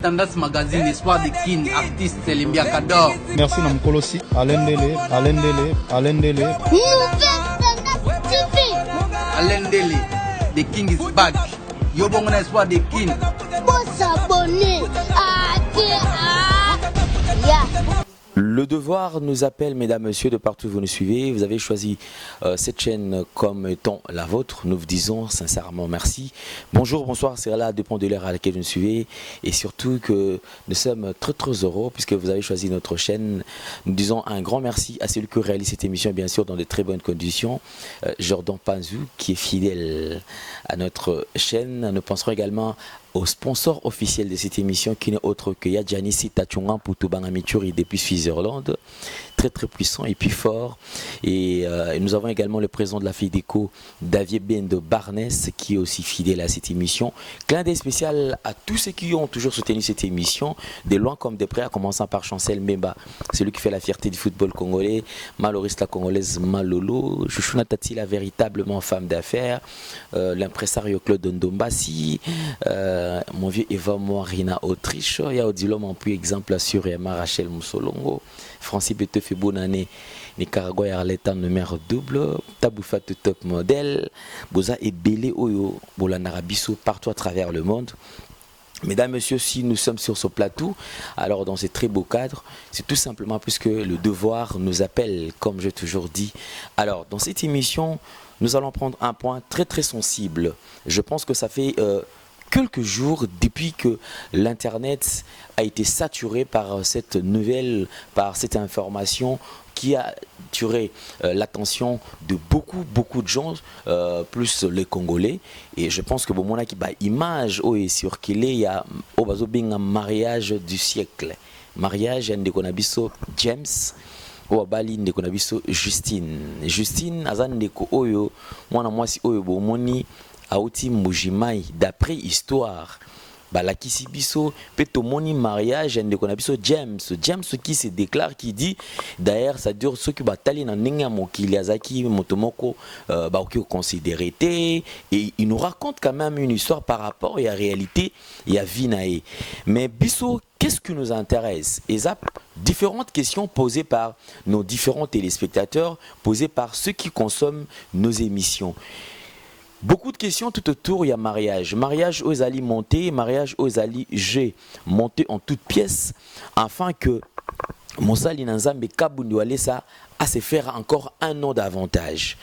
Tandas Magazine, Espoir des King, artiste Limbia Kador. Merci Namkolosi, Alain Dele. Alain Dele, the King is back. Yobongona Espoir des King. Pour s'abonner à Le devoir nous appelle, mesdames, messieurs, de partout où vous nous suivez. Vous avez choisi cette chaîne comme étant la vôtre. Nous vous disons sincèrement merci. Bonjour, bonsoir, c'est là, dépend de l'heure à laquelle vous nous suivez. Et surtout que nous sommes très très heureux puisque vous avez choisi notre chaîne. Nous disons un grand merci à celui qui réalise cette émission, bien sûr, dans de très bonnes conditions. Jordan Panzou, qui est fidèle à notre chaîne. Nous penserons également au sponsor officiel de cette émission qui n'est autre que Yadjanissi Tachungan Poutouban Mituri depuis Switzerland, très très puissant et puis fort. Et nous avons également le président de la FEDECO, David Bendo Barnes, qui est aussi fidèle à cette émission. Clin d'œil spécial à tous ceux qui ont toujours soutenu cette émission, de loin comme de près, en commençant par Chancel Mbemba, celui qui fait la fierté du football congolais, Maloris la congolaise Malolo, Chouchouna Tati, la véritablement femme d'affaires, l'impresario Claude Ndombasi, mon vieux Eva Moirina Autriche, il y a Odilom en plus exemple sur Emma Rachel Moussolongo, Francis Betefe Bonane, Nicaragua et Arleta numéro double, Taboufat top modèle, Boza et Belé Oyo, Bolanarabiso partout à travers le monde. Mesdames, Messieurs, si nous sommes sur ce plateau, alors dans ce très beau cadre, c'est tout simplement puisque le devoir nous appelle, comme j'ai toujours dit. Alors, dans cette émission, nous allons prendre un point très très sensible. Je pense que ça fait quelques jours depuis que l'internet a été saturé par cette nouvelle, par cette information qui a attiré l'attention de beaucoup de gens, plus les Congolais. Et je pense que bon, mon image est sur qu'il y a un mariage du siècle. Mariage de Konabiso James. Ou Bali ndeko na biso Justine azan ndeko oyo mwana mwasi oyo bomoni auti mujimai d'après histoire balakisi biso pe tomoni mariage ndeko na biso James qui se déclare, qui dit d'ailleurs ça dure ceux qui batali na ndenge ya mokili azaki motomoko ba oki considérer et il nous raconte quand même une histoire par rapport à la réalité et à vie nae. Mais biso, qu'est-ce qui nous intéresse? Et ça, différentes questions posées par nos différents téléspectateurs, posées par ceux qui consomment nos émissions. Beaucoup de questions tout autour, il y a mariage. Mariage aux alliés montés, mariage aux alliés G, monté en toutes pièces, afin que Monsali Nanzambe Kabundu Alessa à se faire encore un an d'avantage.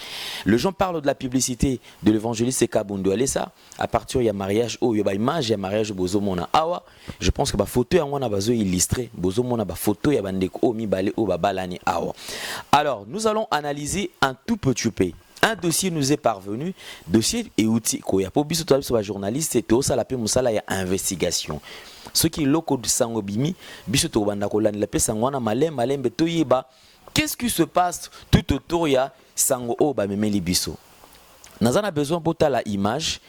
Le gens parlent de la publicité de l'évangéliste Kabundu Alessa. À partir il y a mariage, il y a image, il y a mariage bozo mona awa. Je pense que ba photo ya mwana bazo illustré, bozo mona ba photo ya bandeko o mibale o ba balani awa. Alors, nous allons analyser un tout petit peu. Un dossier nous est parvenu, dossier et outil koya po biso to ba journaliste et to sala pe musala ya investigation. Ce qui est loco de Sangobimi, biso to banda ko lan la pe sangwana malembe to yeba. Qu'est-ce qui se passe tout autour ya sango o ba memeli biso. Nazana besoin bota la image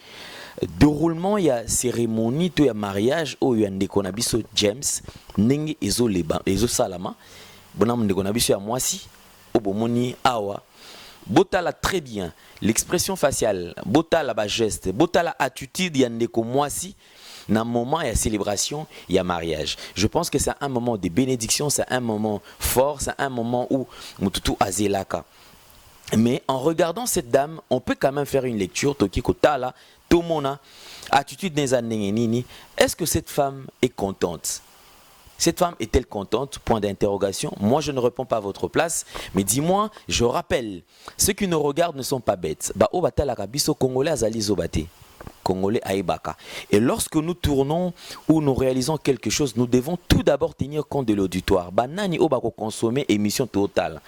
déroulement ya cérémonie to ya mariage o ya ndeko na biso James ndenge ezo salama bonam ndeko na biso ya mwasi o bomoni awa. Botala très bien l'expression faciale, botala ba geste, botala attitude ya ndeko mwasi na moment ya célébration, ya mariage. Je pense que c'est un moment de bénédiction, c'est un moment fort, c'est un moment où mututu azelaka. Mais en regardant cette dame, on peut quand même faire une lecture toki kotala, tomona attitude des nini. Est-ce que cette femme est contente? Cette femme est-elle contente? Point d'interrogation. Moi, je ne réponds pas à votre place. Mais dis-moi, je rappelle, ceux qui nous regardent ne sont pas bêtes. Ba o batala kabiso Congolais azali zobate. Congolais aïbaka. Et lorsque nous tournons ou nous réalisons quelque chose, nous devons tout d'abord tenir compte de l'auditoire. Banani o bako consommer émission totale.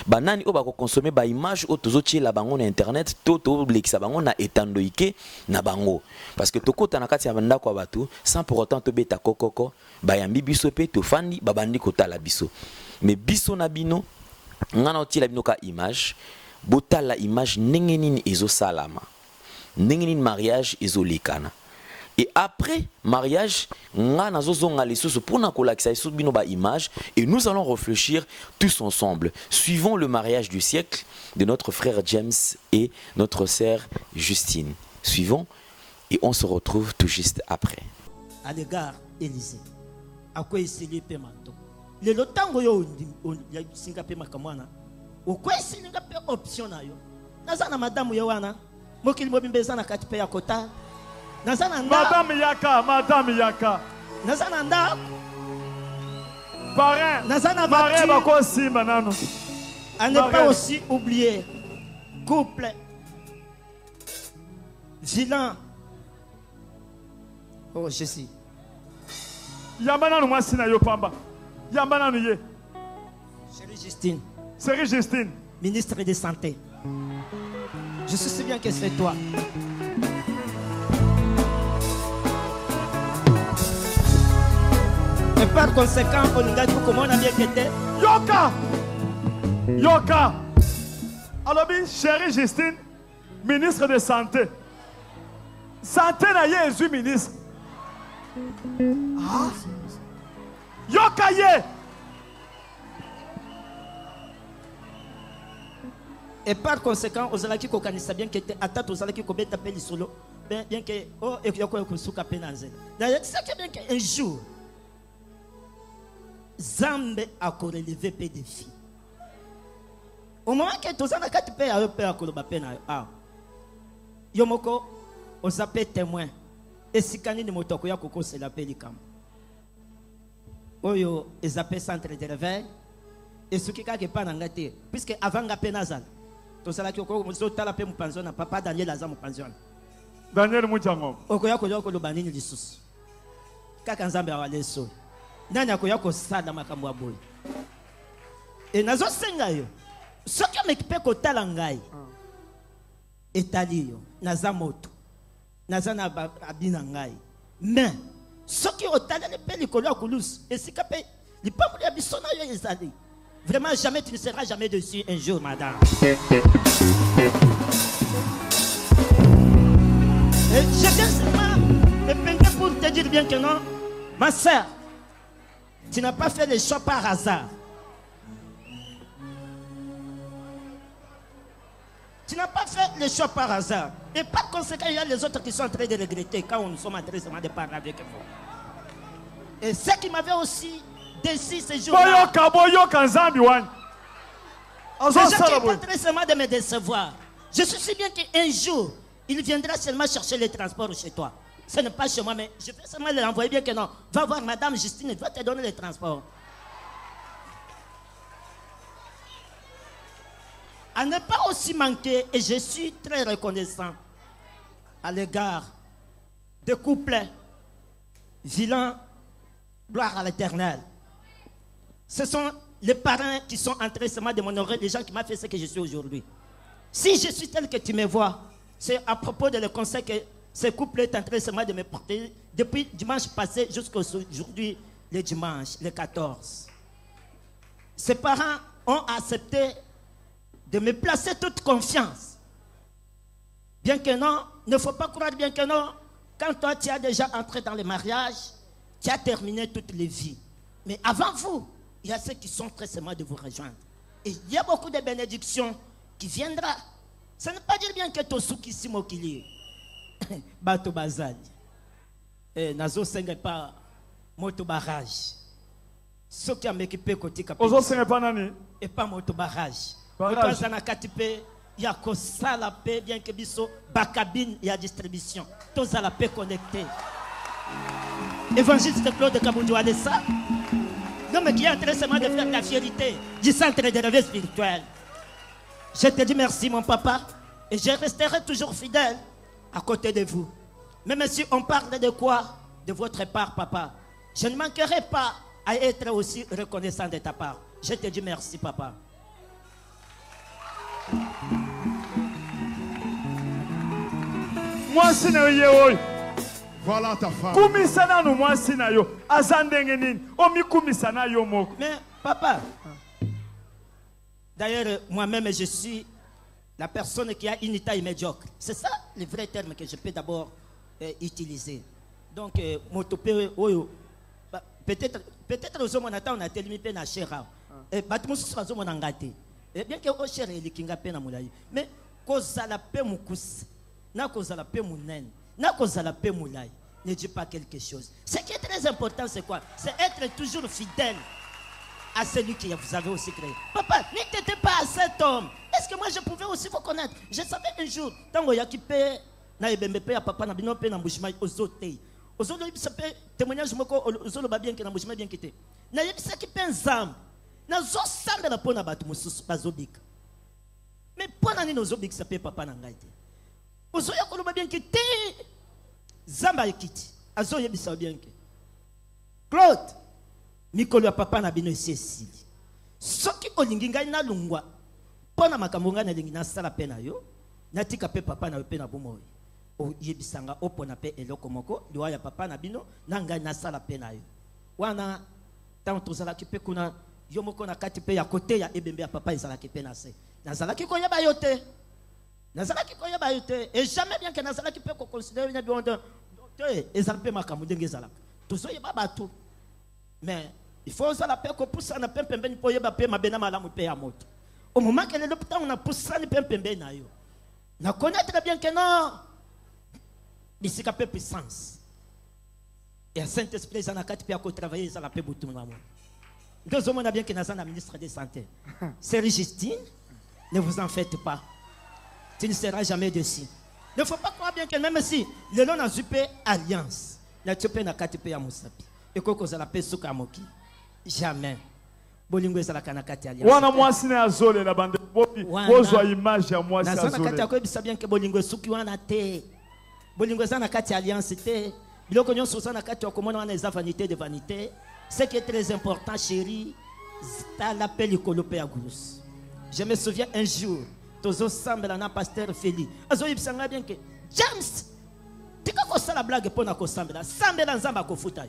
Banani o bako consommer ba image o tozochi la bango na internet, toto lekisa bango na etandoike na bango. Parce que toko tanakati ya banda kwa batu, sans pour autant to beta kokoko, ba yambi biso pe to fandi babandi kotala biso. Mais biso na bino, ngana oti la bino ka image, botala image ndenge nini ezo salama. N'engeni mariage isolikana. Et après mariage, nga nazozonga lisusu pona kolakisa isu bino ba image et nous allons réfléchir tous ensemble. Suivons le mariage du siècle de notre frère James et notre sœur Justine. Suivons et on se retrouve tout juste après. À l'égard Élysée. À quoi il s'est lié manto. Le lotango yo ya singa pe makamwana. Au quoi il s'est lié option na yo. Nazana madame yo wana. Mokili mobimbeza na kati pe ya kota. Nazana nda. Madame Yaka. Nazana nda. Parrain. Nazana Parrain bako simba nano. À ne pas aussi oublier couple vilain. Oh Jésus. Yambana no mwasi na yo pamba. Yambana no ye. Chérie Justine. Chérie Justine. Ministre de Santé. Je sais bien que c'est toi. Et par conséquent, on nous a dit comment on a bien été. Yoka. Alors, chérie Justine, ministre de Santé. Santé na Jésus ministre. Ah. Yoka ye. Et par conséquent, aux alaki ko kanisa bien que atatu aux alaki ko beta peli solo, bien que oh et yoko ko suka penanze. D'ailleurs, c'est que bien qu'un jour Zambe a relevé peu de filles. Au moment que tous en a quatre pères à eux père ko ba pena ah. Yomoko aux appels témoins. Et si kani ni motoko ya koko c'est la pelikam. Oyo les appels centre de réveil. Et ce qui est pas n'engagé puisque avant la penazal. Tosala ki okoko muzotala pe mupanzo na papa Daniel aza mupanzo. Daniel Mujango. Okoya ko yoko lobanini lisusu. Kaka Nzambe awaleso. Nani akoya ko sada makambo aboy. Et nazo senga yo. Soki amekipe ko tala ngai. Etali yo naza moto. Naza na abina ngai. Mais soki otala le pe likolo akulus esika pe lipamu ya bisona yo ezali. Vraiment, jamais, tu ne seras jamais dessus un jour, madame. Et je viens seulement me peindre pour te dire bien que non, ma soeur, tu n'as pas fait les choix par hasard. Tu n'as pas fait les choix par hasard. Et par conséquent, il y a les autres qui sont en train de regretter quand nous sommes en train de parler avec vous. Et ce qui m'avait aussi déçu ces jours-là. Je suis très seulement de me décevoir. Je suis si bien qu'un jour, il viendra seulement chercher les transports chez toi. Ce n'est pas chez moi, mais je vais seulement l'envoyer bien que non. Va voir Madame Justine, elle va te donner les transports. À ne pas aussi manquer, et je suis très reconnaissant à l'égard des couples vilains, gloire à l'Éternel. Ce sont les parents qui sont entrés seulement de m'honorer, les gens qui m'ont fait ce que je suis aujourd'hui. Si je suis tel que tu me vois, c'est à propos de le conseil que ce couple est en train seulement de me porter depuis dimanche passé jusqu'à aujourd'hui, le dimanche, le 14. Ces parents ont accepté de me placer toute confiance. Bien que non, il ne faut pas croire bien que non, quand toi tu as déjà entré dans le mariage, tu as terminé toutes les vies. Mais avant vous, il y a ceux qui sont très seulement de vous rejoindre. Et il y a beaucoup de bénédictions qui viendront. Ça ne veut pas dire bien que tu es ici, Mokili. Bato Bazali. Et Nazo Senge pas moto barrage. Ceux qui ont équipé côté capitaine. Ozo Senge pas nani. Et pas moto barrage. Barrage. Il y a que ça la paix, bien que biso, bakabine, il y a distribution. Tous à la paix connectée. Évangéliste Claude Kaboundou a ça. L'homme qui est en train seulement de faire la fierté du centre de réveil spirituel. Je te dis merci, mon papa, et je resterai toujours fidèle à côté de vous. Même si on parle de quoi? De votre part, papa. Je ne manquerai pas à être aussi reconnaissant de ta part. Je te dis merci, papa. Moi, c'est un Voilà ta femme. Kumisana no mwasi na yo azandenge nini omi kumisana yo moko. Mais papa, d'ailleurs moi-même je suis la personne qui a une taille médiocre. C'est ça le vrai terme que je peux d'abord utiliser. Donc motopé oyo peut-être aux hommes on attend on a tellement peine à chera. Et batmus soit hommes on ngate. Et bien que au cher il kinga peine mulai. Mais kozala pe mukus na kozala pe munen. Ne dis pas quelque chose. Ce qui est très très important, c'est quoi? C'est être toujours fidèle à celui qui vous avez aussi créé. Papa, n'était pas à cet homme. Est-ce que moi je pouvais aussi vous connaître? Je savais un jour, tant que je suis na ebembe ya papa na bino pe na mbushima ozote. Ozolo bisa pe témoignage moko ozolo ba bien que na mbushima bien kité. Na yebisa ki pe nzam. Na zo samba na pona batu mususu bazobika. Mais pona ni nozobika sa pe papa na ngai te. Ozoya ko ba bien kité. Zamba ekiti. Azo yebisa bien que Claude mikolo ya papa na bino esili. Soki olingi ngai na lungwa. Pona makambo ngai na lingi na sala pe na yo. Natika pe papa na pe na bomoyi. O yebisanga opona pe eloko moko liwa ya papa na bino na ngai na sala pe na yo. Wana tant tozala ki pe kuna yo moko na kati pe ya kote ya ebembe ya papa ezala ki pe na se. Nazala ki ko yeba yo te. Nazala ki ko yeba yo te. Et jamais bien que nazala ki pe ko considérer na bionde. Te ezala pe makambo ndenge ezala. Tozo yeba bato. Mais il faut ça pe ko poussa na pembe ni po yeba pe mabena malamu pe ya moto. Au moment que le lopita on a poussa ni pembe na yo. Na connaître bien que non. Ici qu'il y a puissance. Et le Saint-Esprit, il y a travailler, il a fait beaucoup de monde. Deux hommes, on a bien que nous avons un ministre de Santé. C'est Justine, ne vous en faites pas. Tu ne seras jamais dessus. Il ne faut pas croire bien que même si le long a super alliance, la Tchopé n'a qu'à te payer à Moussapi. Et quoi que vous allez payer sous Kamoki. Jamais. Bolingo est à la Kanakati alliance. Wana mwasi na azole la bande. Bozo image ya mwasi azole. Nazana kati akoye bisa bien que bolingo suki wana te. Bolingo zana kati alliance te. Biloko nyonso zana kati okomona wana eza vanité de vanité. Ce qui est très important chérie, c'est l'appel ikolope ya gulus. Je me souviens un jour, tozo sambela na pasteur Feli. Azo yibisanga bien que James tika ko sala blague pona ko sambela. Sambela nzamba ko futa.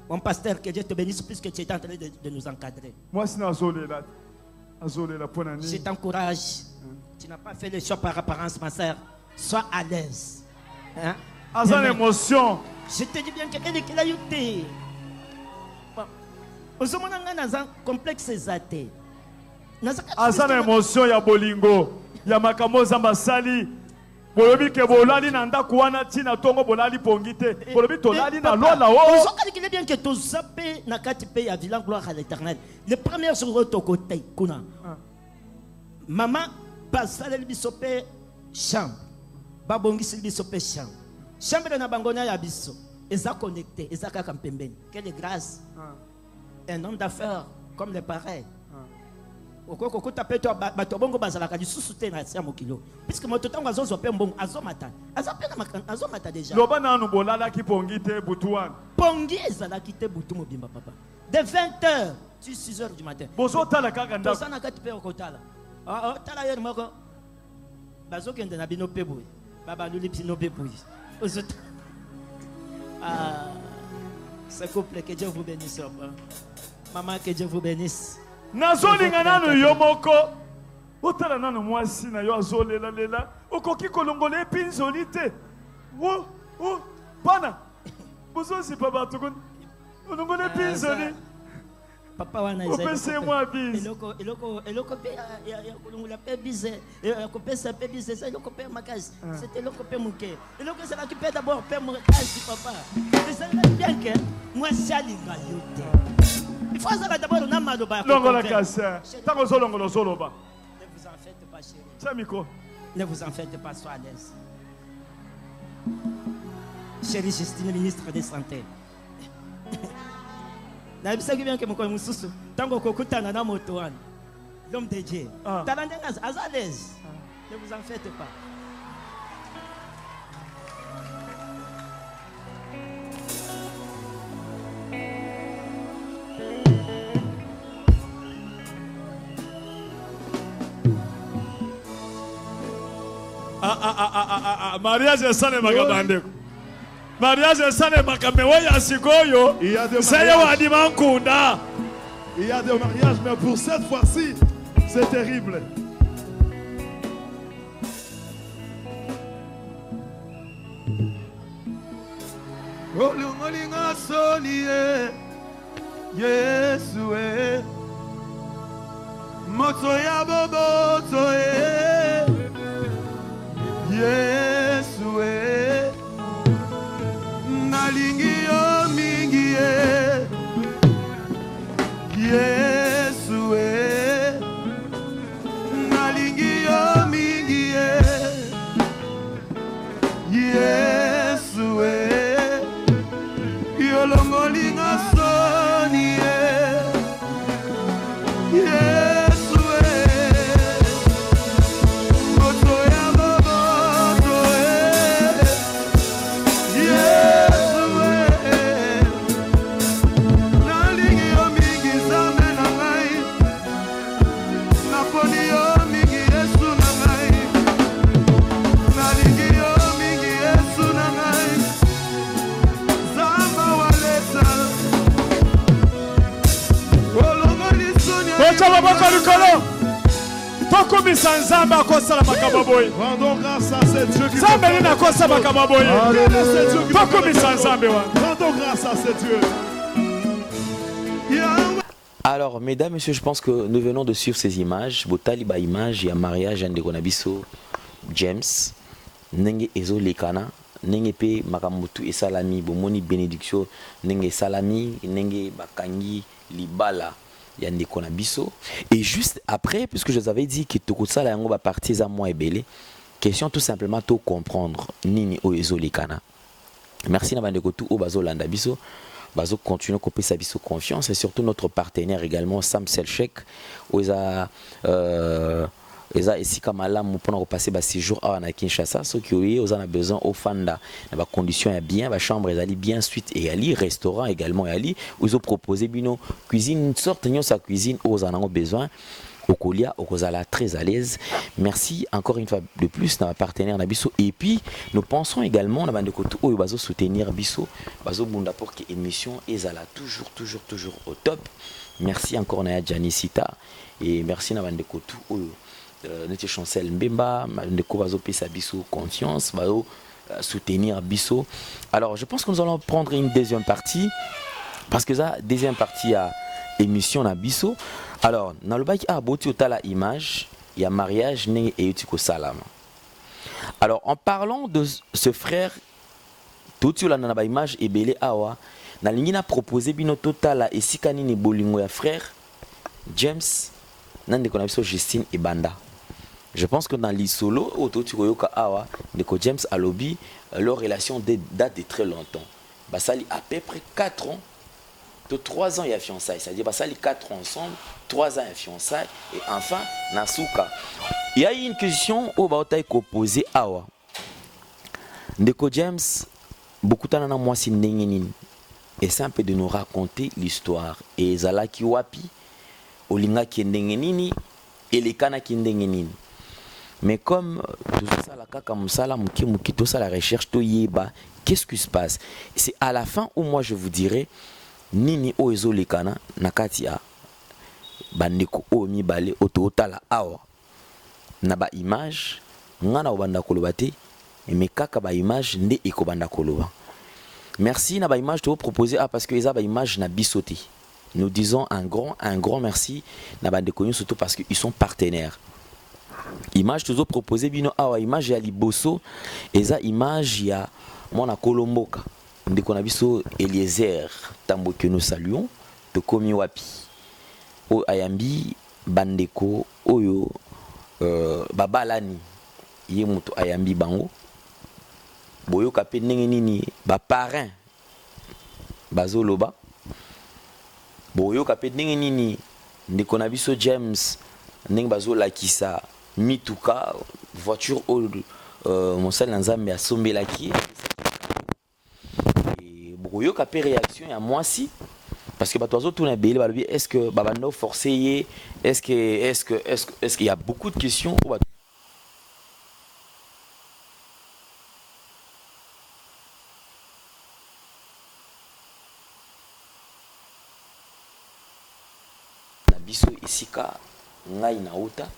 Mon pasteur, que Dieu te bénisse puisque tu es en train de nous encadrer. Moi, c'est azole la ponani. Je t'encourage. Tu n'as pas fait les choix par apparence, ma soeur. Sois à l'aise. Hein? Azan émotion. Je te dis bien que elle est là. Aux hommes, on a un complexe zate. Azan émotion ya bolingo. Ya makamo zambasali. Bolobi ke bolali na ndako wana tina tongo bolali pongite. Bolobi tolali na lola o. Vous savez bien que tu zappé na kati pe ya vilain gloire à l'Éternel. Le premier jour au côté kuna. Maman basale bisope chambre. Babongi sil bisope chambre. Chambre na bangona ya biso. Eza connecté, eza kaka mpembeni. Quelle grâce. Un homme d'affaires comme les pareils. Puisque mon temps azo pe mbongo azomata. Azomata déjà. Loba na nubolala ki pongite butuan. Pongi ezala kite butu mobimba papa. De 20h tu 6h du matin. Bozo tala kaka ndako. Tosana kati pe okotala. Ah tala yer moko. Bazo kende na bino pe boy. Baba luli bino pe boy. Ozota. Ah ce couple que Dieu vous bénisse. Maman que Dieu vous bénisse. Nazolinga nanu yomoko. Otala nanu mwasi na yo azolela lela. Okoki kolongole pinzoli te. Wo, pana. Bozo si papa tukun. Olongole pinzoli. Papa wana isa. Opese moi bis. Eloko pe ya kolongola pe bise. Kopesa pe bise, ça eloko pe makasi. C'était eloko pe muke. Eloko ça qui peut d'abord pe makasi papa. C'est bien que moi salinga yote. Il faut d'abord on a mal au bas. Ne vous en faites pas, chérie. C'est micro. Ne vous en faites pas, sois à l'aise. Chérie Justine, ministre de Santé. L'homme de Dieu. À l'aise. Ne vous en faites pas. Mariage est sans les magabandeko. Mariage est sans les magamewa ya sikoyo. Il y a des mariages, mais pour cette fois-ci, c'est terrible. Olinga solie Yesue moto ya boboto Yesue nalingi yo mi molinga soni Yesu moto ya boboto Yesu nalingi yo mingi Nzambe na ngai naponi yo mingi Yesu na ngai nalingi yo mingi Yesu na ngai Zamba waleta olongoli sonia Kocha maboko likolo. Tokumisa Nzambe akosala makambo boye. Rendons grâce à ce Dieu qui Nzambe nini akosa makambo boye. Tokumisa Nzambe wa. Rendons grâce à ce Dieu. Alors, mesdames, messieurs, je pense que nous venons de suivre ces images. Botali ba image, il y a mariage de Konabiso, James, Nenge Ezo Lekana, Nenge Pe Makamutu et Salami, Bomoni Bénédiction, Nenge Salami, Nenge Bakangi, Libala, Yande Konabiso. Et juste après, puisque je vous avais dit que tout ça, là, on va partir à moi et belé, question tout simplement de comprendre Nini O Ezo Lekana. Merci Nabandeko tout au Bazo Landabiso. Bazo continue à couper sa biso confiance et surtout notre partenaire également Sam Selchek où ils a ici comme là pour repasser bas 6 jours à Kinshasa ceux qui ont besoin au fanda dans conditions bien la chambre est bien suite et ali restaurant également et ali où ils ont proposé bino cuisine une sorte de sa cuisine aux en ont besoin au Kolia, au Rosala, très à l'aise. Merci encore une fois de plus dans ma partenaire Nabiso. Et puis, nous pensons également dans de côté où il va soutenir Bisso, Bazo Bunda pour que l'émission est toujours au top. Merci encore Naya Janisita et merci dans de côté où notre chancel Mbemba, de quoi Bazo Pesa Bisso confiance, Bazo soutenir Bisso. Alors, je pense que nous allons prendre une deuxième partie parce que ça, deuxième partie à émission Nabiso. Alors, dans le bac, il y a l'image, il y a mariage, et il y a salam. Alors, en parlant de ce frère, tout le monde a image et belé awa, na lingina proposé bino total et si kanini bolingo ya frère James, nan de konabiso Justine et Banda. Je pense que dans l'isolo, autour tu koyoka awa, de James a lobby, leur relation date de très longtemps. Basali à peu près 4 ans. De 3 ans il y a fiançailles, c'est-à-dire que ça les 4 ans ensemble, 3 ans il y a fiançailles et enfin Nasuka. Il y a une question au Baotaï opposé à Awa. Ndeko James, beaucoup de temps moi c'est Nengenin. Et c'est un peu de nous raconter l'histoire. Et Zala ki wapi, Olinga ki Nengenini et les Kana ki Nengenin. Mais comme tout ça la kaka musala muki tout ça la recherche to yeba, qu'est-ce qui se passe? C'est à la fin où moi je vous dirai Nini o ezo lekana nakati ya bandeko o mibale ototala awa na ba image ngana obanda koloba te mais kaka ba image nde ekobanda koloba. Merci na ba image to proposer parce que eza ba image na bisoté. Nous disons un grand merci na bandeko surtout parce que ils sont partenaires. Image toujours proposé bino awa image ya liboso eza image ya mona kolomboka. Ndeko na biso Eliezer Tambo que nous saluons to komi wapi o ayambi bandeko oyo babalani ye muto ayambi bango boyo kapé ndenge nini ba parrain bazoloba boyo kapé ndenge nini ndeko na biso James ndenge bazolakisa mituka voiture mosali na Nzambe asombelaki Boyo kapé réaction à moi si parce que batozo tout na belé balobi est-ce que babando forcé est-ce qu'il y a beaucoup de questions Nabiso Isika Ngai Naouta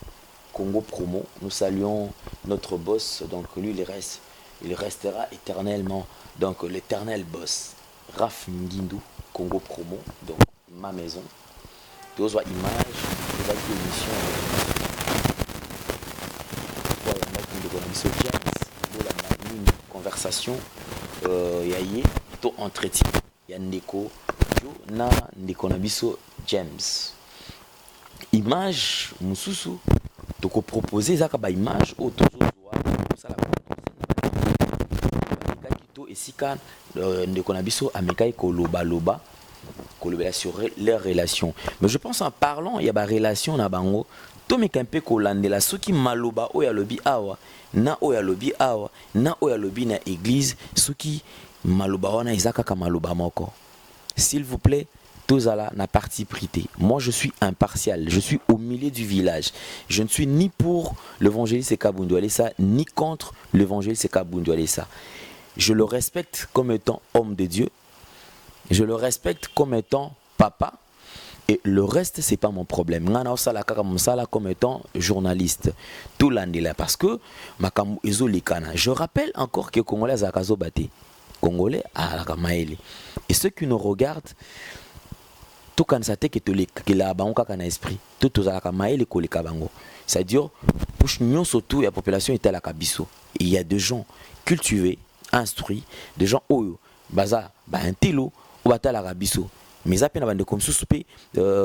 Congo Promo, nous saluons notre boss donc lui il restera éternellement donc l'éternel boss Raf Ngindou, Congo Promo, donc ma maison. Deux images, deux émissions. Une conversation, yaye, to entretien, yandeko, na ndeko nabiso James. Image, mususu, toko proposer zaka ba image, auto esika ndeko na biso amekai koloba sur leur relation. Mais je pense en parlant il y a ba relation na bango to mekampe kolandela soki maloba oya lobi awa na oya lobi awa na oya lobi na église soki maloba wana ezaka ka maloba moko. S'il vous plaît, tous à la partie prité. Moi je suis impartial, je suis au milieu du village. Je ne suis ni pour l'évangéliste Kabundu Alessa ni contre l'évangéliste Kabundu Alessa. Je le respecte comme étant homme de Dieu. Je le respecte comme étant papa. Et le reste, c'est pas mon problème. Comme étant journaliste. Tout l'année là. Parce que je rappelle encore que Congolais à Kazobate. Congolais à la Kamaele. Et ceux qui nous regardent, tout quand ça que la banque a un esprit. Tout aux Kamaele et Kabango. C'est-à-dire, pour nous surtout, la population est à la Kabiso. Il y a des gens cultivés, instruits, des gens oyo, baza, un télo, ou bata la Kabiso. Mais à peine de comme sous-soupé,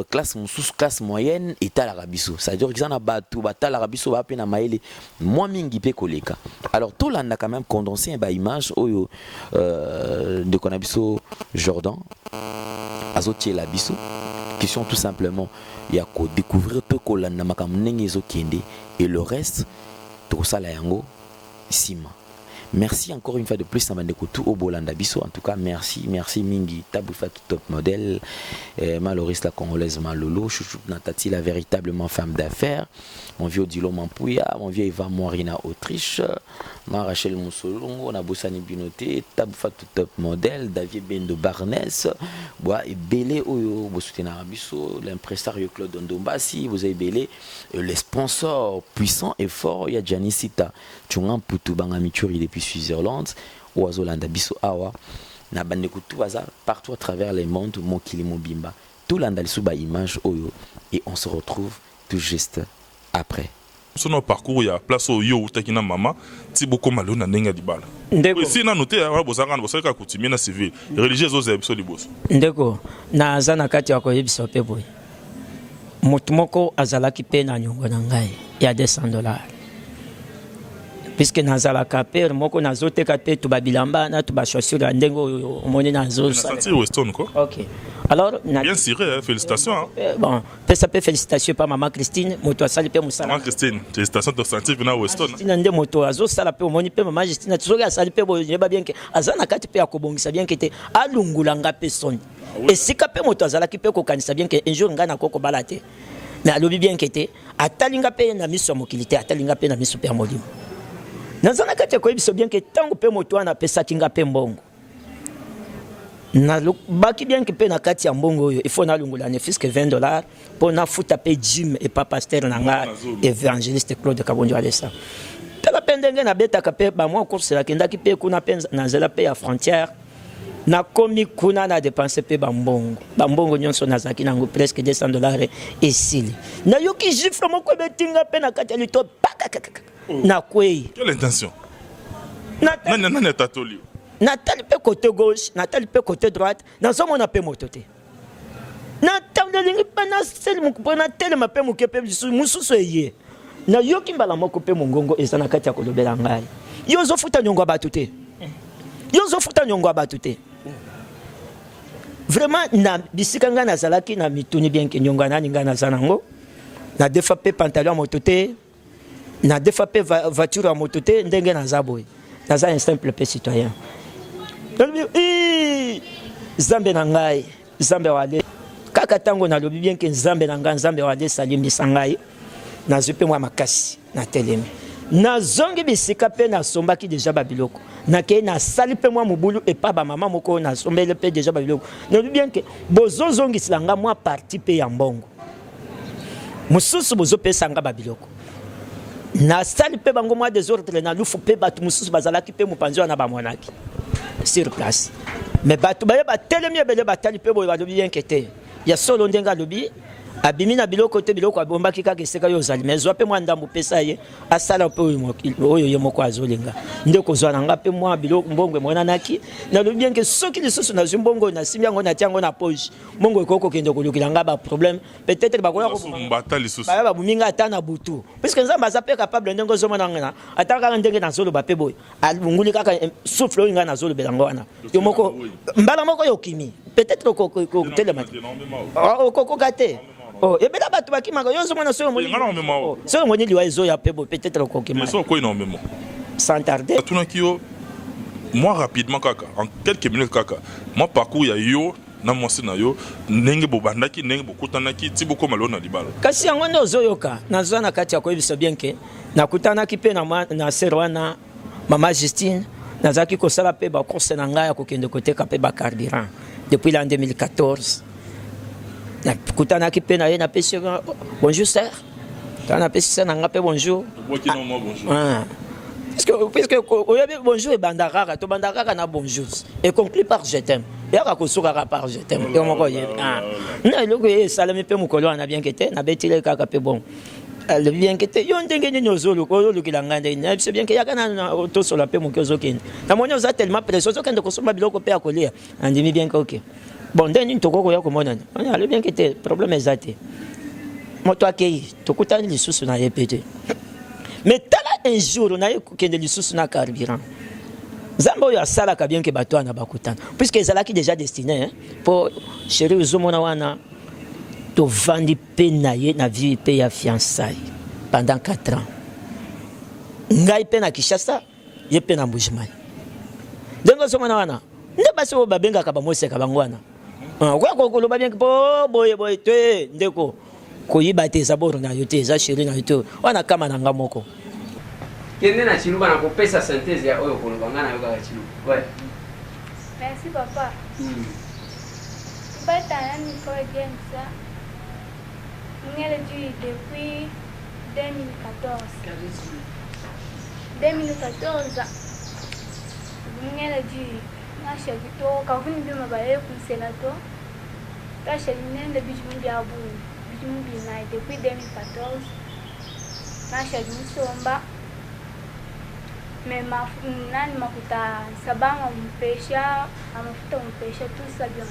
classe moyenne est à l'Arabiso. C'est-à-dire qu'ils en ont battu, à l'Arabiso, à peine à Maëlé. Moi, mingi pe koleka. Alors, tout là, on a quand même condensé une image de Konabiso Jordan, Azotier l'Abiso. Question tout simplement, il y a qu'à découvrir tout Kolanda Makam Nengezo Kende et le reste, tout ça, la yango, Sima. Merci encore une fois de plus, tout au Bolanda Bisso. En tout cas, merci Mingi, Taboufa top modèle, Maloris la Congolaise Malolo, Chouchou Natati la véritablement femme d'affaires, mon vieux Dilo Mampouya, mon vieux Eva Moirina Autriche, Rachel Moussolongo, Naboussani Binoté, Taboufa top modèle, David Bendo Barnes, Bois et Belé Oyo, Bosoutena Bisso, l'impresario Claude Ndombasi, vous avez Belé, les sponsors puissants et forts, il y a Janisita, Tchungan Poutou Bangamituri depuis Suisse-Irlande, Oazolanda Bisso Awa, na bandekutu baza partout à travers les mondes, Mokili Mobimba. Tout l'andalisouba image Oyo et on se retrouve tout juste après. Sur notre parcours, il y a place au yo utakina mama, ti boko malo na nenga dibala. Ndeko. Si na noté ya bozanga bosaka coutumier na civil, religieux zo zebiso liboso. Ndeko, na zana kati ya ko yebiso pe boy. Mutu moko azalaki pe na nyongo na ngai ya $200. Puisque nazala kapere moko nazoteka pe tuba bilamba na tuba chaussure ndengo omoni nazo senti Weston quoi. OK. Alors bien ciré, félicitations hein. Bon, ça peut félicitations pas maman Christine, moto asali pe musala. Maman Christine, félicitations de sentir na Weston. Christine nde moto azo sala pe omoni pe maman Christine tsoki asali pe bo yeba bien que azana kati pe akobongisa bien que te alungulanga pe son. Et si kapé moto azala ki pe ko kanisa bien que un jour ngana koko balate. Mais alobi bien que te atalinga pe na miso mokilité atalinga pe na miso per modimo. Nazana kati ko biso bien que tango pe moto ana pesa kinga pe mbongo na baki bien que pe na kati ya mbongo il faut na lungula ne fisque $20 pour na futa pe Jim et pas pasteur nanga évangéliste Claude Kabundu Alessa pela pendenge na beta ka pe ba moi course la kenda ki pe kuna pe na zela pe ya frontière na komi kuna na dépenser pe ba mbongo nyonso na zaki nango presque $200 et sili na yoki gifle moko betinga pe na kati ya lito na kwei. Quelle intention? Nana tatoli. Natali pe côté gauche, Natali pe côté droite, na somo na pe motote. Na tamdelingi pe na sel mu na tele ma pe mu kepe mususu eye. Na yoki mbala moko pe mongongo ezana kati ya kolobela ngai. Yo zo futa nyongo batute. Yo zo futa nyongo batute. Vraiment na bisika nga na zalaki na mituni bien ke nyongo na ninga na zanango. Na defa pe pantalon motote. Na defa pe voiture à motote ndenge na zaboy. Na za un simple pe citoyen. Zambe na ngai, Zambe wale. Kaka tango na lobi bien que Zambe na ngai, Zambe wale salimi sangai. Na zupe mwa makasi na telemi. Na zongi bisika pe na sombaki déjà babiloko. Na ke na sali pe mwa mubulu et pas ba maman moko na sombele pe déjà babiloko. Na lobi bien que bozo zongi silanga mwa parti pe ya mbongo. Mususu bozo pe sanga babiloko. Na sali pe bango mwa désordre na lufu pe batu mususu bazalaki pe mupanzi wana ba mwanaki sur place. Mais batu ba telemi bele batali pe boy ba lobi bien kete. Ya solo ndenga lobi abimi na biloko te biloko abombaki kaka eseka yo ozali mais zwa mpe mwa ndambo pesa ye asala mpe oyo ye moko azolinga nde kozwa na nga mpe mwa biloko mbongo emonanaki nalobi bien ke soki lisusu nazwi mbongo nasimbi yango natia yango na poche mbongo ekoki kokende kolukila nga baproblème peut-être bakoya babumi nga ata na butu puisque nzambe aza mpe capable ndenge ozomona ngana ata kaka ndenge nazoloba mpe boye alunguli kaka souffle oyo nga nazolobela ngo wana yo moko mbala moko yokimi peut-être okotelema te okokoka te oh ebela bato bakimaka yo zomona soyo moni soyo moni liwa ezoya pe boye peut-être okokima so ko énormément sans tarder tunaki yo moi rapidement kaka en quelques minutes kaka moi parcours ya yo na mwasi na yo ndenge bobandaki ndenge bokutanaki ti bokoma lo na libala kasi yango nde ozoyoka nazwa na kati ya koyebisa bien ke nakutanaki mpe na ser wana mama Justine nazalaki kosala mpe bacourse na ngai ya kokende koteka mpe bacarburant depuis l'an 2014 nakutanaki mpe na ye napesi bonjour ser napesi ser na nga mpe bonjour puisque oyebi bonjour ebanda kaka tobanda kaka na bonjour et conclut par je t'aime yaka kosukaka par je t'aime yo moko oyebi na eloko ye esalami mpe mokolo wana bien ke te nabetile kaka mpe bon alobi bien ke te yo ndenge nini ozolukila ngai ndenge nabiso bien ke yaka na tosola mpe moke ozokende namoni oza tellement presse ozokende kosomba biloko mpe ya kolia andimi bien ke ok bon ndenge nini tokokoya komonana alobi bien ke te problème eza te moto akei tokutani lisusu na ye mpe te mais tala un jour na ye kokende lisusu na carburant nzambe oyo asalaka bien ke bato wana bakutana puisque ezalaki déjà destiné po chéri ozomona wana tovandi mpe na ye na vie mpe ya fiançaille pendant 4 ans ngai mpe na Kinshasa ye mpe na Mbujimai ndenge ozomona wana nde basi oyo babengaka bamoseka bango wana okoya kokoloba bien po boye te ndeko koyiba te eza boro na yo te eza chéri na yo te wana kama na nga moko kende na chiluba na kopesa synthèse ya oyo koloba nga na yo kaka chiluba ouais merci papa batana Nicole James ngele du depuis 2014 ngele du nasha vito kavuni bima baye kusela to tasha nende bijumu bya bu bijumu bina depuis 2014 nasha musomba mais nani makuta sabanga mpesha amafuta mpesha tout ça bien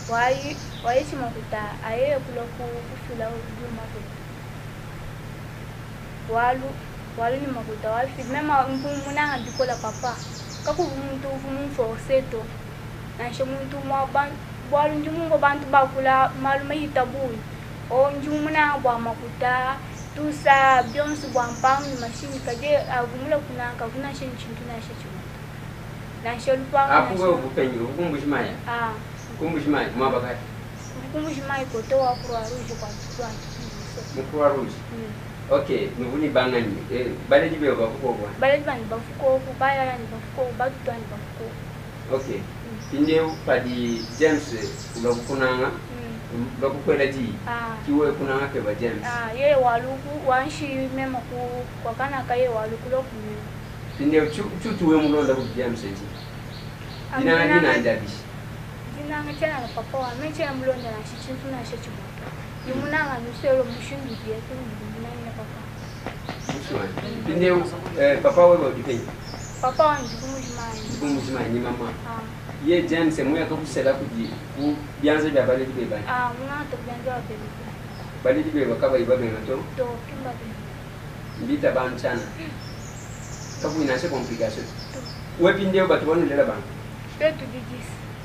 wai makuta aye kuloku kufila uduma walu ni makuta wafi mema muna ndikola papa kaku muntu forceto nanshe muntu mwa walu njumungo bantu bakula maluma yitabuyi o njumuna bwa makuta tusa bionsu bwa mpangu mashini kaje agumula kunanka kuna shintu na shechu na shelupa apuwe upenyo ukumbushimaya ukumbushimaya mabakati ukumbushimaya koto wa Croix Rouge kwa kwa Croix Rouge okay nubuni bangani bale dibe bafuko kwa bale bani bafuko ku baya ni bafuko batu tani bafuko okay indeu padi James ulokunanga bakukwela ji kiwe kunanga ke ba James ye waluku wanshi mema ku kwa kana kaye waluku loku indeu chutu we mulonda ku James ji dina ndabishi dina ngachana na papa wa meche mulonda na shichintu na shechu yumunanga nuselo mushindi bie tu munanga papa indeu papa we ba dipenya papa wa ndikumushimanyi ni mama ye James moya kakusela kuji ku byanze bya bale dibe bani muna to byanze bale dibe bakaba ibabenga to kimbabe mbita banchana kabu inashe complication wepi ndio batu wanu lela bana petu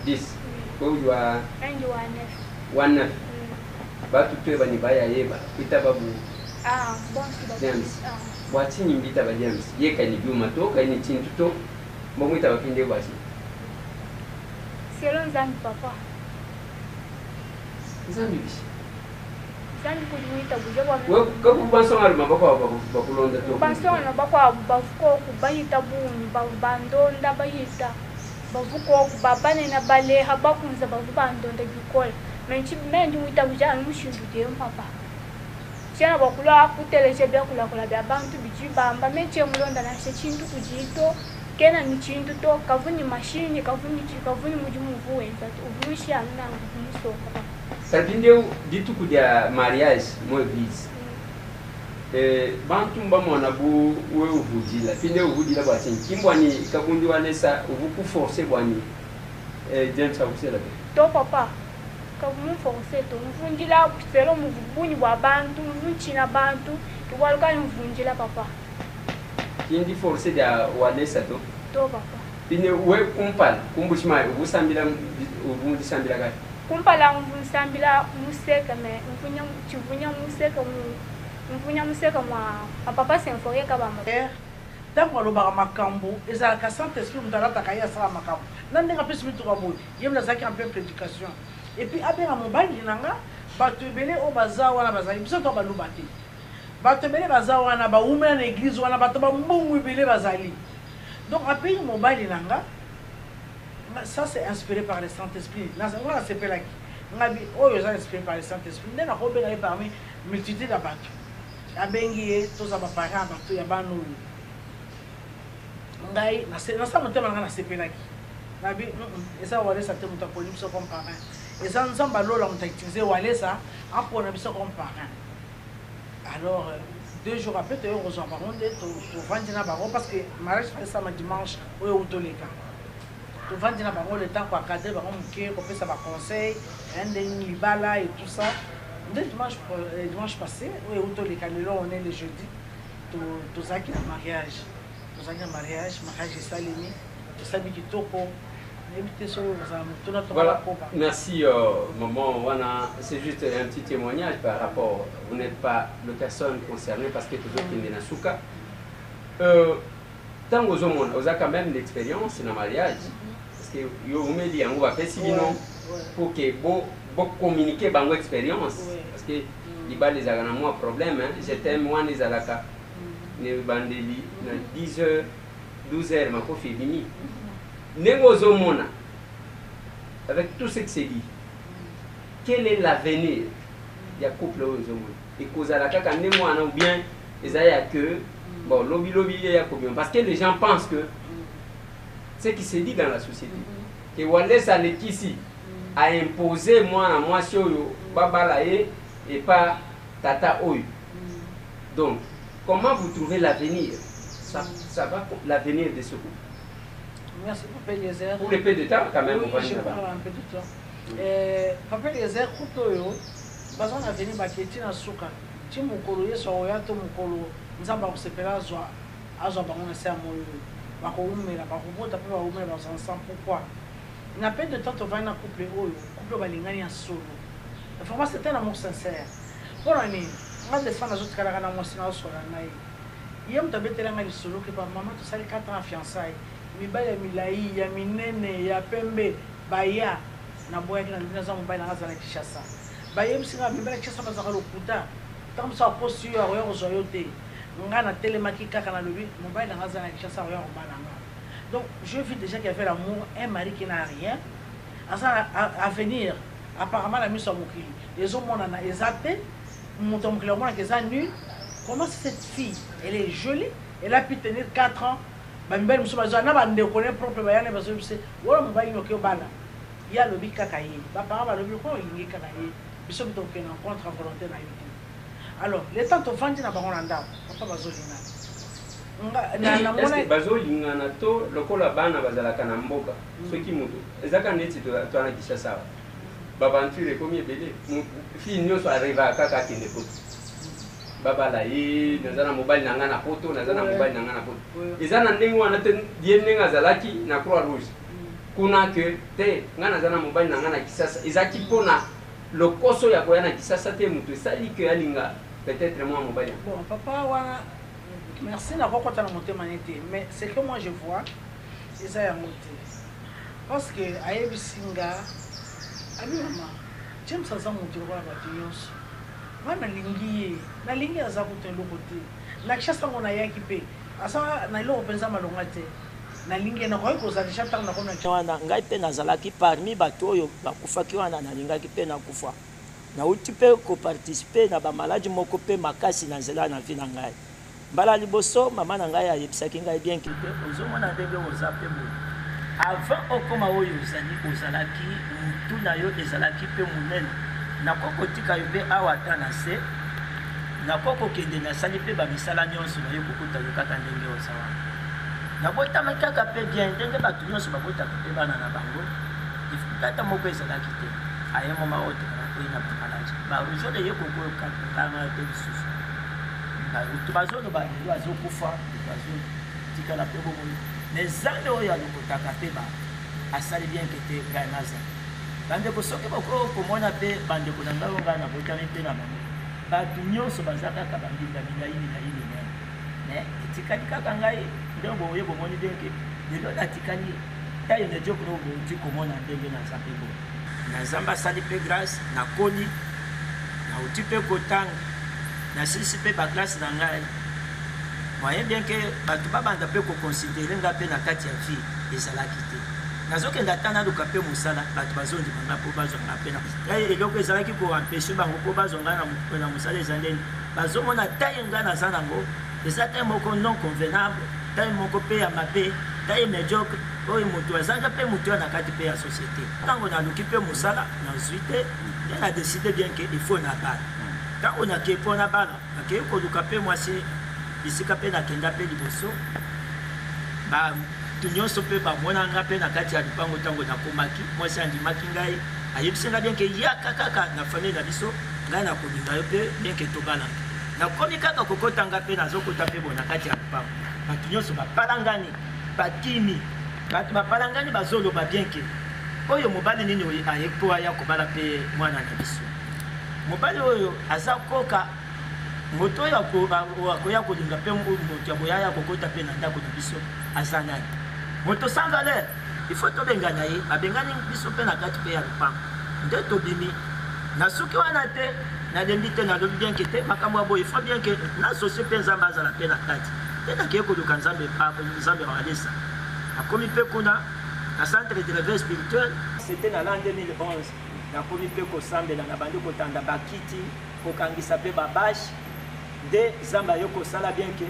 this ko ujwa anji wana batu tweba ni baya yeba itababu bonsi James watini mbita ba James ye kani byuma to kani chintu to mbomwita bapinde basi selon Zambi papa Zambi bishi Zambi kujuita bujaba we kabu bansonga mabako bakulonda to bansonga bako bafuko kubayita buni babandonda bayita bavuko kubabane na bale habakunza babandonda gikola menchi mendi muita bujana mushindu de papa chana bakula kuteleje bya kula bya bantu bijibamba meche mulonda na chintu kujito kena ni chintu to kavuni mashini kavuni mujimu vuenza mushi amna muso papa. Sabindeu ditu kudia mariage mo église. Bantu mbamona bu we uvudila. Pindeu uvudila ba tin kimbwani kabundi wanesa uvuku forcer bwani. James abusela. To papa. Kabumu forcer to mvundila felo mvubuni wa bantu, mvunchina bantu, tuwaluka mvunjila papa. Kindi forcer dia wanesa to. To papa. Pine we kumpal kumbushima ubusambila ubundi sambila kai. Kumpala mvusambila museka me mvunya chivunya museka mvunya museka mwa papa senfoye kabama. Tango aloba makambo ezala ka Saint-Esprit mutala takaya sala makambo. Nandinga pesi mitu kabuli. Yemna zaki en pleine prédication. Et puis abera mobali nanga bato ebele o baza wana bazali biso to baluba te. Bato ebele baza wana ba umela na église wana bato ba mbongo ebele bazali. Donc après mobali nanga ça c'est inspiré par le Saint-Esprit. On a s'appelé là. Ngabi oyo za inspiré par le Saint-Esprit. Ndena ko benga parmi multitude de bato. Abengi to za ba parents bato ya banu. Ngai na sa motema nga na s'appelé là. Ngabi esa wale sa te muta poli biso comme parents. Esa nzamba lola muta utiliser wale sa apona biso comme parents. Alors 2 jours après tu rejoins par contre tu vendre na baro parce que mariage fait ça dimanche ou autoleka. Tu vendre na baro le temps quoi cadrer baro muké ko faire ça ba conseil un libala et tout ça. Dimanche passé ou autoleka le on est le jeudi tu zaki na mariage. Tu zaki na mariage salimi tu sabi kitoko. Voilà. Merci maman Wana, c'est juste un petit témoignage par rapport, vous n'êtes pas la personne concernée parce que toujours qu'il est Souka. Tant que vous avez quand même l'expérience dans le mariage, parce que vous me dites on va faire sinon pour que vous communiquer votre expérience, parce que il y a des problèmes, je t'aime moi les alaka, les bandeli, 10h, 12h ma ko fait fini. Négozomona, avec tout ce que c'est dit, quel est l'avenir du couple aux hommes? Et cause à la caca, ou bien, ils aient que, bon, lobby, parce que les gens pensent que ce qui se dit dans la société, que Wallace a ici a imposé moi sur Babalaye et pas Tata Oyu. Donc, comment vous trouvez l'avenir? Ça va pour l'avenir de ce couple? Merci Papa Eliezer. Pour le peu de temps quand même, oui, je parle un peu de temps. Papa Eliezer, couple yo, bazo na veni baketi na suka. Ti mukolo yeso oya to mukolo nzamba kusepela azwa bango na sa moyo. Bako umela bako bota pe ba umela ba ensemble pourquoi? Na peine de temps to va na couple oyo, couple balingani en solo. Vraiment c'était un amour sincère. Pour ani, moi des fois na zo tikala na moi sina so na nai. Yem tabetela ngai solo ke ba maman to sali 4 ans fiançailles. Mibali ya milai ya minene ya pembe baya na boya kina ndina za mobali na za Kinshasa baye msinga mibali Kinshasa bazaka lokuta tant ça poste yo ya ko zoyote ngana telemaki kaka na lobi mobali na za Kinshasa yo ko balanga. Donc je vis déjà qu'il y avait l'amour, un mari qui n'a rien à venir apparemment la mise sur mokili les hommes on a exaté mon tom clairement que ça nu. Comment cette fille elle est jolie, elle a pu tenir 4 ans. Bambel muso bazana bande connaît propre bayane bazo bise wala mobali nyoke bana ya lobi kakaye ba para ba lobi ko lingi kakaye biso bito ke na contre volonté na yote. Alors les temps to fandi na bango nda papa bazo linga na mona bazo linga na to lokola bana bazala kana mboka soki muto ezaka neti to ana Kinshasa babanture komi ebele fille nyoso arriva kaka kende ko baba la ye nazana mobile nanga na poto nazana mobile nanga na poto ezana ndenge wana te dienga zalaki na Croix Rouge kuna que te ngana nazana mobile nanga na Kisasa ezaki pona lokoso ya koya na Kisasa te mutu sali que alinga peut-être moi mobile bon papa wana merci na kokota na motema nete mais c'est que moi je vois c'est ça ya moté parce que ayebi singa ami mama James aza mutu kwa batinyoso wana lingi na lingi aza kutendo kote na Kinshasa ngona yaki pe asa na ilo penza malonga te na lingi na kwa koza déjà tant na kona wana ngai pe nazalaki parmi bato oyo bakufaki wana na lingaki pe na kufa na uti pe ko participer na ba maladie moko pe makasi na nzela na vie na ngai mbala liboso mama na ngai ayebisaki ngai bien kipe ozomona ndenge oza pe mo avant okoma oyo ozalaki mutu na yo ezalaki mpe monene nakokotika yo mpe awa ata na se nakokokende nasali mpe bamisala nyonso na yo kokuta yo kaka ndenge oza wana nabotama kaka mpe bien ndenge bato nyonso babotaka mpe bana na bango tata moko ezalaki te aye moma otekana mpe na bamaladi barujole ye kokokakanga te lisusu bato bazoloba lelo azokufa bazotikala mpe bomoi mais nzambe oyo alokotaka mpe asali bien ke te ngai naza bandeko soki bokomona mpe bandeko na ngai o ngai nabotami mpe na bango bato nyonso baza kaka bambinga milai mais etikali kaka ngai ndenge boye bomoni bien ke lelo natikali tayo nejokolo boti komona ndenge naza mpe boye na nzambe asali mpe grâce nakoli nauti mpe kotanga nasilisi mpe baklasse na ngai moyen bien ke bato babanda mpe koconsidere nga mpe na kati ya vie ezalaki te nazokenda ata naluka mpe mosala bato bazondima nga mpo bazonga mpe eloko ezalaki koampeshe bango mpo bazonga na mosala eza ndeni bazomona taye nga naza nango eza taye moko non convenable taye moko mpe ya mabe taye médiocre oyo moto azanga mpe moto ya na kati mpe ya société ntango naluki mpe mosala nazwi te nde nadeside bien ke ifo na bana ntango nakei mpo na bana nakei koluka mpe mwasi bisika mpe nakenda mpe liboso bato nyonso mpe bamonanga mpe na kati ya lipango ntango nakomaki mwasi andimaki ngai ayebisi nga bien ke yaka kaka na famille na biso ngai nakolinga yo mpe bien ke tobalanga nakomi kaka kokotanga mpe nazokota mpe bo na kati ya lipango bato nyonso bapalangani bakimi bato bapalangani bazoloba bien ke oyo mobali nini aye mpo aya kobala mpe mwana na biso mobali oyo aza koka moto oyo akoya kolinga mpe moto aboyaya kokota mpe na ndako na biso aza nani moto sans valeur ifo tobengana ye babengani biso mpe na kati mpe ya lupango nde tobimi na suki wana te nalembi te nalobi bien ke te makambo ya boye ifo bien ke nasosie mpe nzambe azala mpe na kati te nakeye koluka nzambe alesa nakomi mpe kuna na centre de réveil spirituel c'était na l'an 2011 nakomi mpe kosambela na bandi kotanda bakiti kokangisa mpe babashe nde nzambe ayo kosala bien ke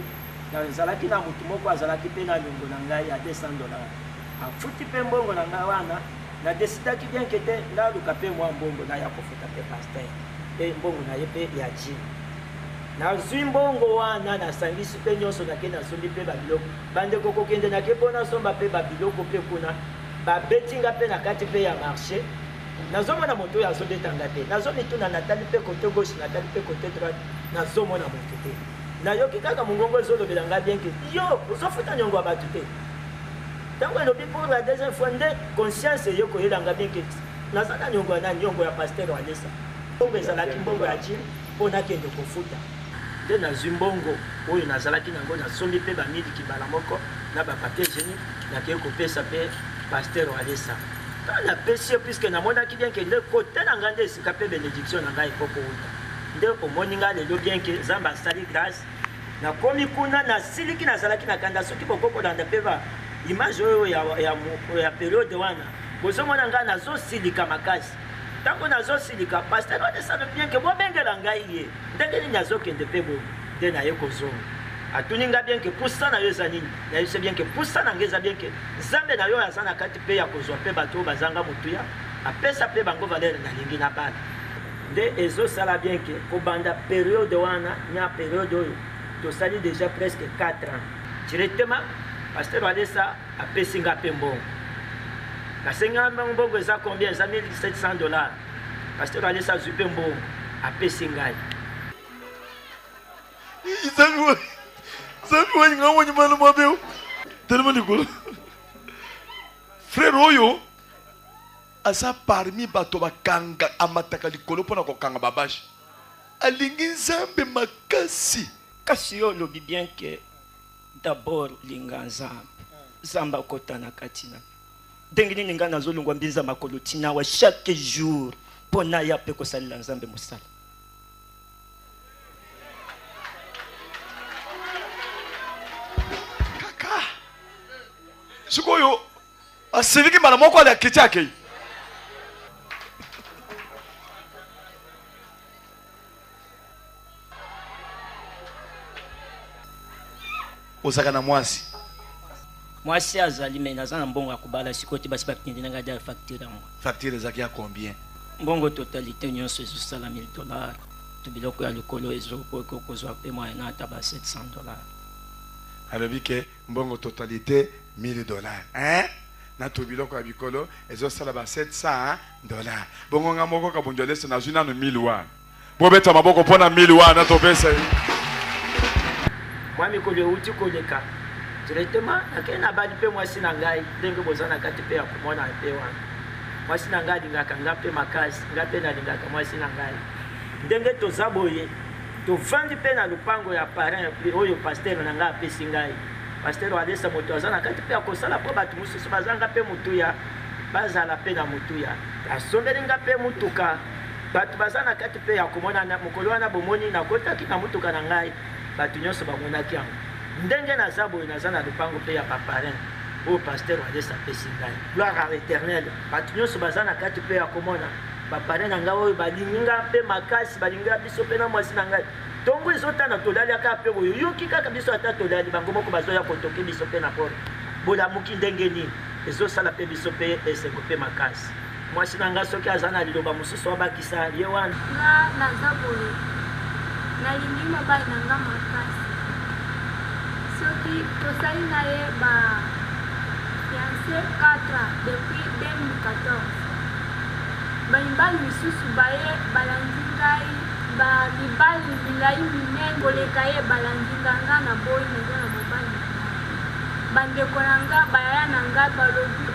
nazalaki na motu moko azalaki mpe na longo na ngai ya $200 afuti mpe mbongo na ngai wana nadesidaki bien ke te naluka mpe mwa mbongo naya kofuta mpe paster mpe mbongo na ye mpe ya jini nazwi mbongo wana nasangisi mpe nyonso nake nasombi mpe babiloko bandeko kokende nake mpo nasomba mpe babiloko mpe kuna babetinga mpe na kati mpe ya marché nazomona moto oyo azobetanga te nazomituna natali mpe kote gauche natali mpe kote droite nazomona moto te nayoki kaka mongongo ezolobela ngai bien ke yo ozofuta niongo ya bato te ntango elobi pour la deuxième fois nde conscience eyo koyelanga bien ke nazaka niongo ya nani niongo ya paster alesa mbongo ezalaki mbongo ya jini mpo nakende kofuta nde nazwi mbongo oyo nazalaki nango nasombi mpe bamiliki mbala moko na bapapier génique nakei kopesa mpe paster alesa ntango napesi yo puiske namonaki bien ke nde kote na ngai nde esika mpe bénédiction na ngai ekoko wuta nde omoni ngai lelo bien ke nzambe asali grâce nakomi kuna nasiliki nazalaki na kanda soki bokokolanda mpe ba image oyo ya periode wana bozomona ngai nazosilika makasi ntango nazosilika paster odesalo bien ke bobengela ngai ye ndenge nini azokende mpe bo nde naye kozonga atuni ngai bien ke pusa na yo eza nini nayebisa bien ke pusa na ngai eza bien ke nzambe na yo aza na kati mpe ya kozwa mpe bato oyo bazanga motuya apesa mpe bango valere nalingi na bana nde ezosala bien ke kobanda periode wana nya periode oyo tosali déjà presque 4 ans directement paster alesa apesi nga mpe mbongo nasenga mbongo eza combien eza $1700 paster alesa azwi mpe mbongo apesi ngai Sabi wani nga wani manu mabeo tellement likolo frère oyo asa parmi bato bakanga amataka likolo mpona kokanga babashi alingi nzambe makasi kasi yo olobi bien ke d'abord linga nzambe nzambe akota na kati na ndenge nini ngai nazolongwa mbinza makolo tinawa chaque jour mpo naya mpe kosalela nzambe mosala kaka sikoyo asiliki mbala moko ali akiti akei ozaka na mwasi Moi, c'est Azali, mais dans un bon akubala, si côté basse partie de la facture. Facture des acquis à combien? Bon, totalité, nous sommes sur $100 000. Tu veux dire que le colo est pour que vous soyez payé à $700. Alors, que bon, totalité $1000. Hein? Na to biloko ya bikolo ezosala ba $700. Bongo nga moko ka bonjolese na zuna no 1000 wa. Bobeta maboko pona 1000 wa na to pesa. Moi mikolo uti koleka. Directement akena bali pe mwasi na ngai ndenge bozana kati pe ya komona pe wana. Mwasi na ngai ngaka ngape makasi ngape na ngaka mwasi na ngai. Ndenge to zaboye to vandi pe na lupango ya parent oyo pasteur na ngai apesi ngai. Pasteur alesa moto azana kati pe akosala po batu mususu bazanga pe mutuya bazala pe na mutuya asombeli nga pe mutuka batu bazana kati pe akomona na mokolo wana bomoni na kotaki na mutuka na ngai batu nyonso bamonaki yango ndenge na zabo na zana lupango pe ya paparin o pasteur alesa pesi ngai gloire à l'éternel batu nyonso bazana kati pe akomona paparin na ngai oyo balinga pe makasi balinga biso pe na mwasi na ngai tongo ezotana tolali aka pe oyo yoki kaka biso ata tolali bango moko bazoya kotoki biso pe na poro bolamuki ndenge nini ezosala pe biso pe esengo pe makasi mwasi na ngai soki aza na liloba mosusu abakisa ye wana nga naza boye nalingi mobali na nga makasi soki tosali na ye bafiance 4 depuis 2014 bamibali misusu baye balandi ngai balibali bilai minene koleka ye balandinga nga na boyi naza na mobali bandeko na nga bayaya na nga balobi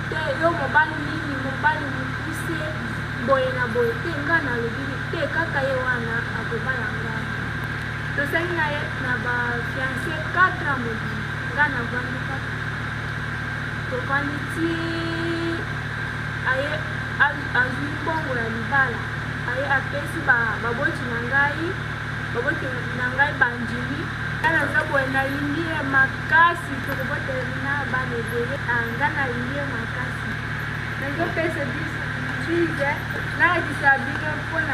te yo mobali nini mobali mokuse boye na boye te nga nalobi te kaka ye wana akobala ngai tosali na ye na bafiance 4 modi nga navandi kaka tovandi ti aye azwi mbongo ya libala aye apesi baboti na ngai bandimi nga naza boye nalingi ye makasi tokobotelemi na bana ebele nga nalingi ye makasi nazopesa biso tuize nayebisa bino mpo na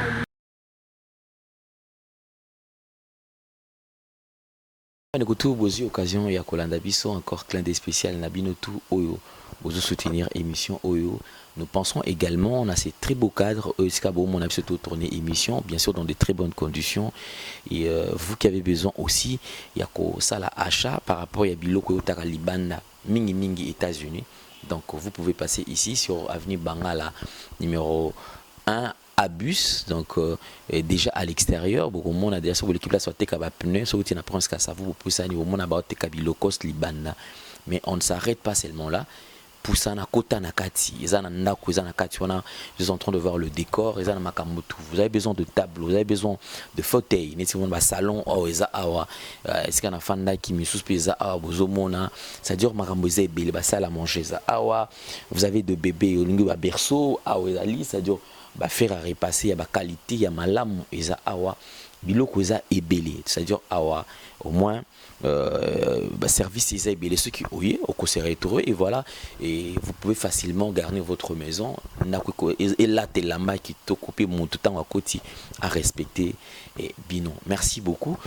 Nekutu bozi occasion ya kolanda biso encore clin d'œil spécial na bino tout oyo bozo soutenir émission oyo. Nous pensons également on a ces très beaux cadres on a surtout tourné émission bien sûr dans de très bonnes conditions et vous qui avez besoin aussi ya ko sala achat par rapport ya biloko yo taka libanda mingi États-Unis. Donc vous pouvez passer ici sur avenue Bangala numéro 1 à bus, donc déjà à l'extérieur, beaucoup de monde a déjà sur l'équipe là soit tekaba pneu, soit tu n'apprends qu'à ça vous pouvez ça niveau monde about tekabi low cost libanda, mais on ne s'arrête pas seulement là. Pour ça na kota na kati, ezana ndako ezana kati wana, je suis en train de voir le décor, ezana makamutu. Vous avez besoin de table, vous avez besoin de fauteuil, neti mon ba salon oh eza awa, est-ce qu'on a fanda qui misus pesa awa bozomona, ça dure makambo eza ebele ba salle à manger eza awa, vous avez de bébés olingi ba berceau awa ezali, ça dure ba faire à repasser ya ba qualité ya malamu eza awa biloko eza ebele, c'est-à-dire awa au moins service eza ebele ceux qui oye au conseil et voilà et vous pouvez facilement garnir votre maison et là t'es la main qui te coupe mon tout temps à côté à respecter et bino. Merci beaucoup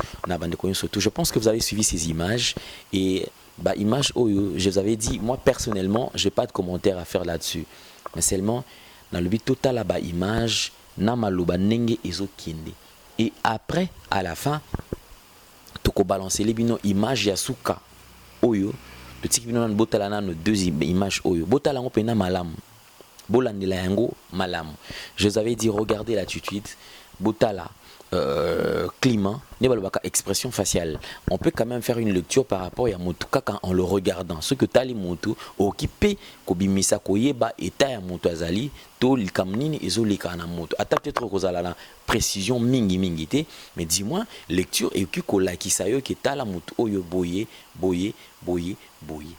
surtout je pense que vous avez suivi ces images et bah images oyo je vous avais dit moi personnellement j'ai pas de commentaire à faire là-dessus mais seulement dans le but total là bas image na maloba nenge ezokinde et après à la fin toko balancer les bino image ya suka oyo le tiki bino na botala na no deux images oyo botala ngo pena malamu bolandela yango malamu je vous avais dit regardez là tout de suite botala climat expression faciale on peut quand même faire une lecture par rapport à motu kaka en le regardant ce que tali motu occupé kobimisa koyeba eta ya motu azali to likamnini ezolika na motu ata peut-être kozala na précision mingi te mais dis-moi lecture et ki kolakisa yo ke tala motu oyo boye.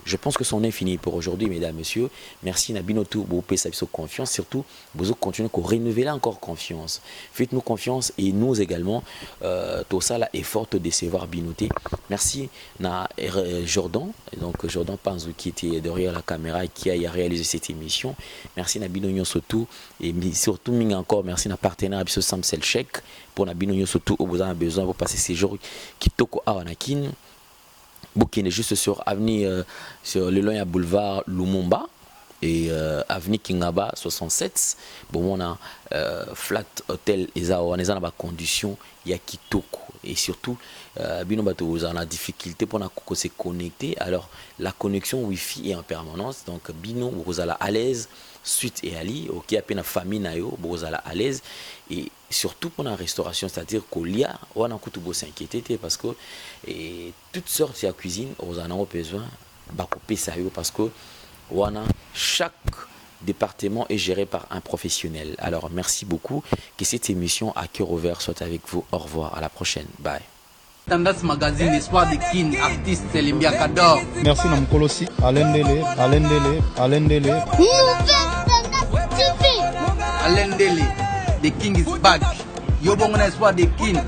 Je pense que c'en est fini pour aujourd'hui, mesdames, messieurs. Merci Nabinotou, vous pouvez savoir confiance. Surtout, vous continuez à renouveler encore confiance. Faites-nous confiance et nous également. Tout ça là est fort de décevoir Binoté. Merci na Jordan, donc Jordan Panzou qui était derrière la caméra et qui a réalisé cette émission. Merci Nabinognon surtout et surtout encore merci na partenaire Abisso Samsel Check pour Nabinognon surtout où vous avez besoin pour passer ces jours qui toko awanakin. Bokine juste sur avenue sur le long à boulevard Lumumba et avenue Kingaba 67. Bon on a flat hotel eza on est dans ba condition ya kitoko et surtout bino bato vous en a difficulté pour se connecter. Alors la connexion wifi est en permanence donc bino vous allez à l'aise suite et ali OK à peine famille na yo vous allez à l'aise et surtout pour la restauration, c'est-à-dire qu'au lia on a beaucoup s'inquiéter parce que toutes sortes de cuisine on en a besoin ba couper ça parce que on a chaque département est géré par un professionnel. Alors merci beaucoup que cette émission à cœur ouvert soit avec vous. Au revoir, à la prochaine. Bye. Tendance Magazine, l'espoir des King, artiste Limbia Kador. Merci Namkolosi, Alain Dele. Alain Dele, the King is back. Yobongo na espoir des King.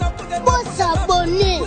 Faut s'abonner.